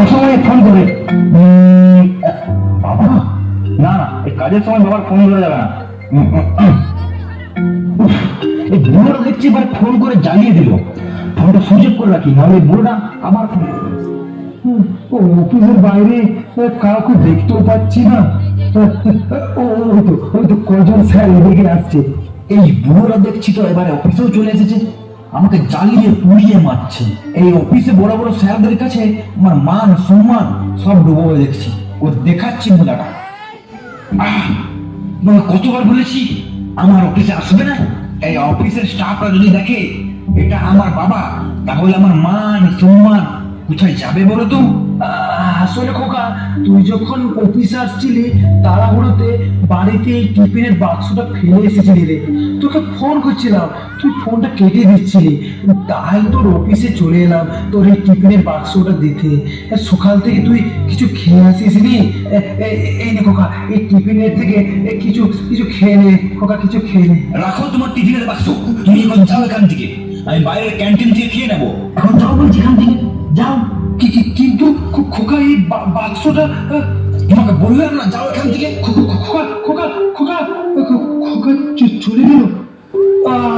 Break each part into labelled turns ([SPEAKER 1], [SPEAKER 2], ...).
[SPEAKER 1] অসময়ে ফোন করে বাবা, না না, এই কাজের সময় বাবার ফোন করা যাবে না। এই বুড়োটা দেখছি এবার ফোন করে জ্বালিয়ে দিল। ফোনটা সুইচ অফ করে রাখি, নাহলে বুড়োটা আবার ফোন। অফিসের বাইরে কাউকে দেখতেও পাচ্ছি না। ওই তো কজন স্যার এদিকে আসছে। এই বুড়োটা দেখছি তো এবারে অফিসেও চলে এসেছে, আমাকে জ্বালিয়ে পুড়িয়ে মারছে। এই অফিসে বড় বড় স্যারদের কাছে আমার মান সম্মান সব ডুবো হয়ে দেখছি। ও দেখাচ্ছি মজাটা। কতবার বলেছি আমার অফিসে আসবে না। এই অফিসের স্টাফরা যদি দেখে এটা আমার বাবা, তাহলে আমার মান সম্মান কোথায় যাবে বলো তো? আসলে খোকা, তুই যখন অফিসে আসছিলি তাড়াহুড়োতে বাড়িতে এই টিফিনের বাক্সটা ফেলে এসেছিলি রে। তোকে ফোন করছিলাম, তুই ফোনটা কেটে দিচ্ছিলি, তাই তোর অফিসে চলে এলাম তোর এই টিফিনের বাক্সটা দিতে। সকাল থেকে তুই কিছু খেয়ে আসিসনি। এই নে খোকা, এই টিফিনের থেকে কিছু কিছু খেয়ে নে খোকা, কিছু খেয়ে নে। রাখো তোমার টিফিনের বাক্স, তুমি এখন যাও এখান থেকে, আমি বাইরের ক্যান্টিন থেকে খেয়ে নেবো। এখন যাও বলছি এখান থেকে, যাও। কিন্তু খোকা, এই বাক্সটা তোমাকে বললাম না যাও এখান থেকে। খোকা খোকা খোকা খোকা চলে গেল।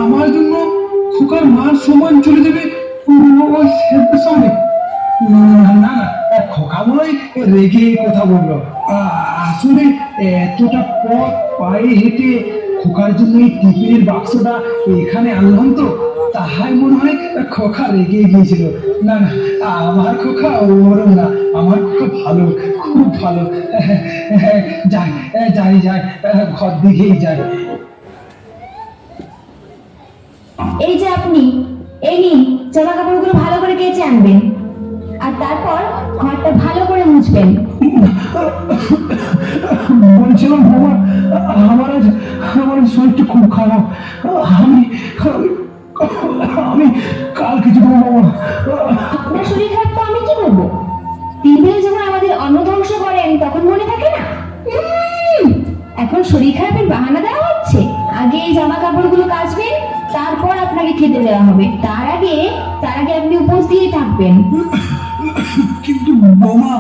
[SPEAKER 1] আমার জন্য খোকার মান সম্মান চলে যাবে ওই স্যারদের সঙ্গে। না না, খোকা মনে হয় রেগে কথা বললো। আসলে এতটা পথ পায়ে হেঁটে খোকার জন্য এই টিফিনের বাক্সটা এখানে আনলাম তো, তাহাই মনে হয় খোকা রেগে গিয়েছিল। না না, আমার খোকা ওরম না, আমার খোকা ভালো, খুব ভালো। যাই যাই যাই, ঘর দিকেই যাই।
[SPEAKER 2] এই যে আপনি, এই নিন, জামা কাপড়গুলো ভালো করে কেচে আনবেন, আর তারপর ঘরটা ভালো করে মুছবেন।
[SPEAKER 1] বলছিলাম বাবা, আমার শরীরটা খুব খারাপ। আমি কাল কিছু করবো বাবা।
[SPEAKER 2] আপনার শরীর খারাপ তো আমি কি করবো? টিভিতে যখন আমাদের অন্ন ধ্বংস করেন তখন মনে থাকে না? এখন শরীর খারাপের বাহানা দেওয়া হচ্ছে। আগে এই জামা কাপড়গুলো কাচবেন, তারপর আপনাকে খেতে দেওয়া হবে। তার আগে আপনি উপোস দিয়ে থাকবেন।
[SPEAKER 1] কিন্তু বৌমা।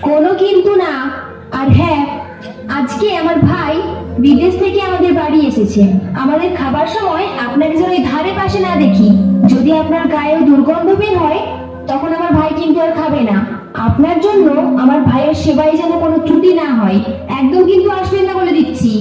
[SPEAKER 2] কোনো কিন্তু না। আর হ্যাঁ, আজকে আমার ভাই বিদেশ থেকে আমাদের বাড়ি এসেছে। আমাদের খাবার সময় আপনাকে যেন ধারে পাশে না দেখি। যদি আপনার গায়ে দুর্গন্ধ বের হয় তখন আমার ভাই কিন্তু আর খাবে না। আপনার জন্য আমার ভাইয়ের সেবায় যেন কোনো ত্রুটি না হয়। একদম কিন্তু আসবেন না বলে দিচ্ছি।